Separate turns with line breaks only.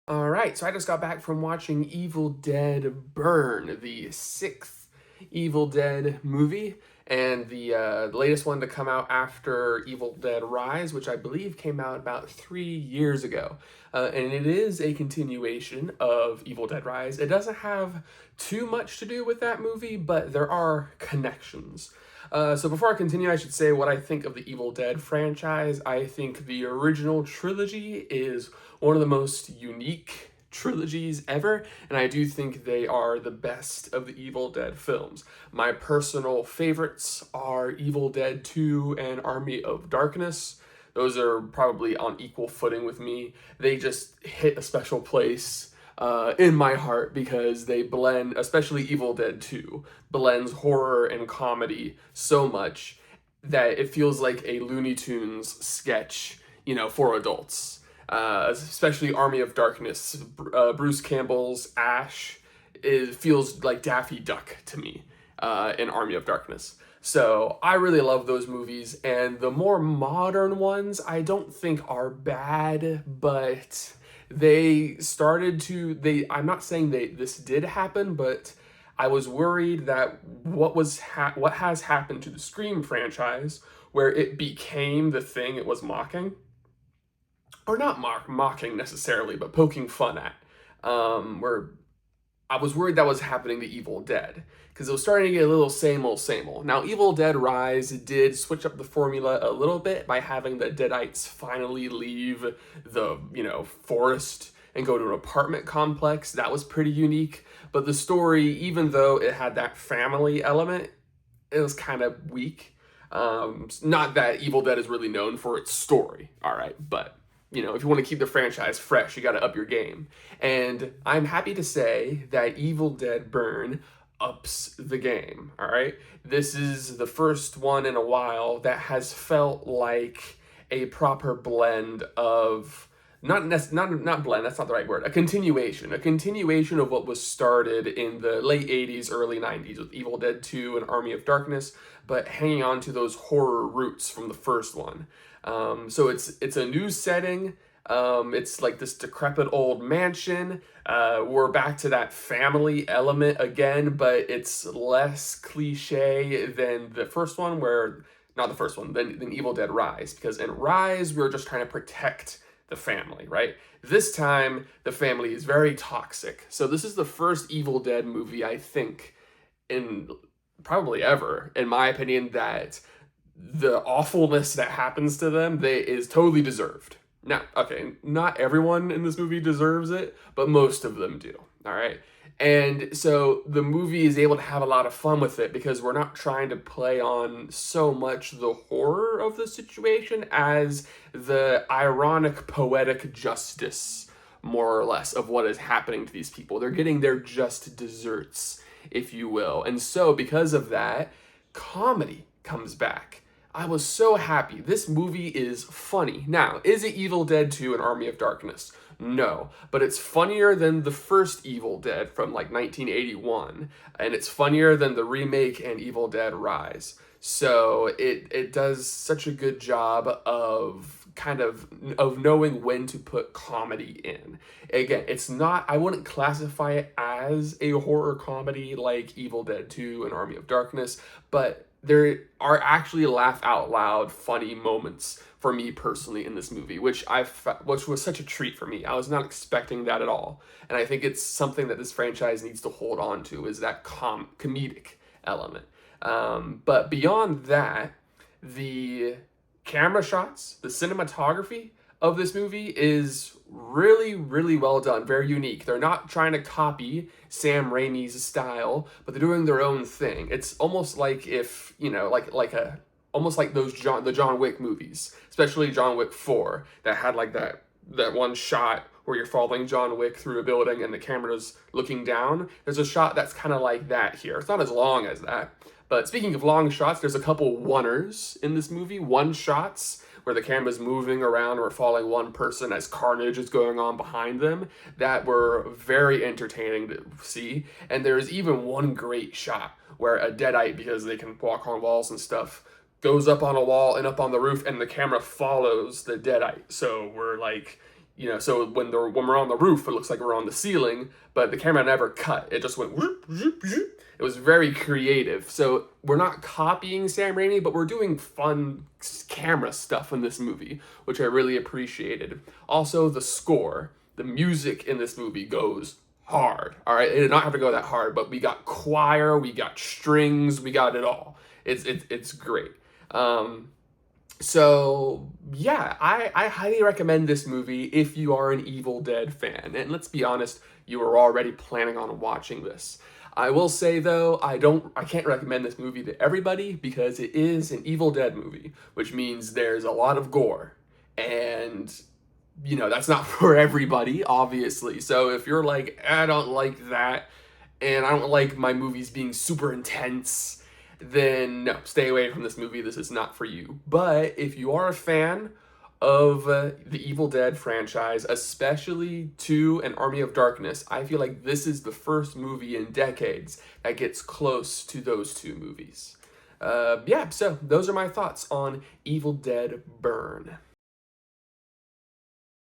All right, so I just got back from watching Evil Dead Burn, the sixth Evil Dead movie, and the latest one to come out after Evil Dead Rise, which I believe came out about 3 years ago. And it is a continuation of Evil Dead Rise. It doesn't have too much to do with that movie, but there are connections. So before I continue, I should say what I think of the Evil Dead franchise. I think the original trilogy is one of the most unique trilogies ever, and I do think they are the best of the Evil Dead films. My personal favorites are Evil Dead 2 and Army of Darkness. Those are probably on equal footing with me. They just hit a special place in my heart because they blend, especially Evil Dead 2, blends horror and comedy so much that it feels like a Looney Tunes sketch, for adults. Especially Army of Darkness. Bruce Campbell's Ash feels like Daffy Duck to me in Army of Darkness. So I really love those movies, and the more modern ones I don't think are bad, but I'm not saying this did happen, but I was worried that what has happened to the Scream franchise, where it became the thing it was mocking, or not mocking necessarily, but poking fun at. Where I was worried that was happening to Evil Dead because it was starting to get a little same old, same old. Now, Evil Dead Rise did switch up the formula a little bit by having the Deadites finally leave the forest and go to an apartment complex. That was pretty unique. But the story, even though it had that family element, it was kind of weak. Not that Evil Dead is really known for its story, all right, but if you want to keep the franchise fresh, you got to up your game. And I'm happy to say that Evil Dead Burn ups the game, all right? This is the first one in a while that has felt like a proper blend of not blend, that's not the right word. A continuation of what was started in the late 80s, early 90s with Evil Dead 2 and Army of Darkness, but hanging on to those horror roots from the first one. So it's a new setting. It's like this decrepit old mansion. We're back to that family element again, but it's less cliche than the first one, not the first one, than Evil Dead Rise, because in Rise, we were just trying to protect the family, right? This time, the family is very toxic. So this is the first Evil Dead movie, I think, in probably ever, in my opinion, that the awfulness that happens to them is totally deserved. Now, okay, not everyone in this movie deserves it, but most of them do. All right. And so the movie is able to have a lot of fun with it because we're not trying to play on so much the horror of the situation as the ironic, poetic justice, more or less, of what is happening to these people. They're getting their just desserts, if you will. And so, because of that, comedy comes back. I was so happy. This movie is funny. Now, is it Evil Dead 2 and Army of Darkness? No, but it's funnier than the first Evil Dead from like 1981, and it's funnier than the remake and Evil Dead Rise. So it does such a good job of knowing when to put comedy in. Again, I wouldn't classify it as a horror comedy like Evil Dead 2 and Army of Darkness, but there are actually laugh out loud funny moments for me personally in this movie, which was such a treat for me. I was not expecting that at all, and I think it's something that this franchise needs to hold on to, is that comedic element. But beyond that, the camera shots, the cinematography of this movie is really, really well done, very unique. They're not trying to copy Sam Raimi's style, but they're doing their own thing. It's almost like if, almost like the John Wick movies, especially John Wick 4, that had like that one shot where you're following John Wick through a building and the camera's looking down. There's a shot that's kind of like that here. It's not as long as that. But speaking of long shots, there's a couple oneers in this movie, one shots where the camera's moving around or following one person as carnage is going on behind them, that were very entertaining to see. And there's even one great shot where a Deadite, because they can walk on walls and stuff, goes up on a wall and up on the roof, and the camera follows the Deadite. So we're like, so when we're on the roof, it looks like we're on the ceiling, but the camera never cut. It just went whoop, whoop, whoop. It was very creative. So we're not copying Sam Raimi, but we're doing fun camera stuff in this movie, which I really appreciated. Also, the score, the music in this movie goes hard. All right, it did not have to go that hard, but we got choir, we got strings, we got it all. It's great. So yeah, I highly recommend this movie if you are an Evil Dead fan. And let's be honest, you were already planning on watching this. I will say though, I can't recommend this movie to everybody because it is an Evil Dead movie, which means there's a lot of gore. And that's not for everybody, obviously. So if you're like, I don't like that, and I don't like my movies being super intense, then no, stay away from this movie. This is not for you. But if you are a fan of the Evil Dead franchise, especially 2 and Army of Darkness, I feel like this is the first movie in decades that gets close to those 2 movies. So those are my thoughts on Evil Dead Burn.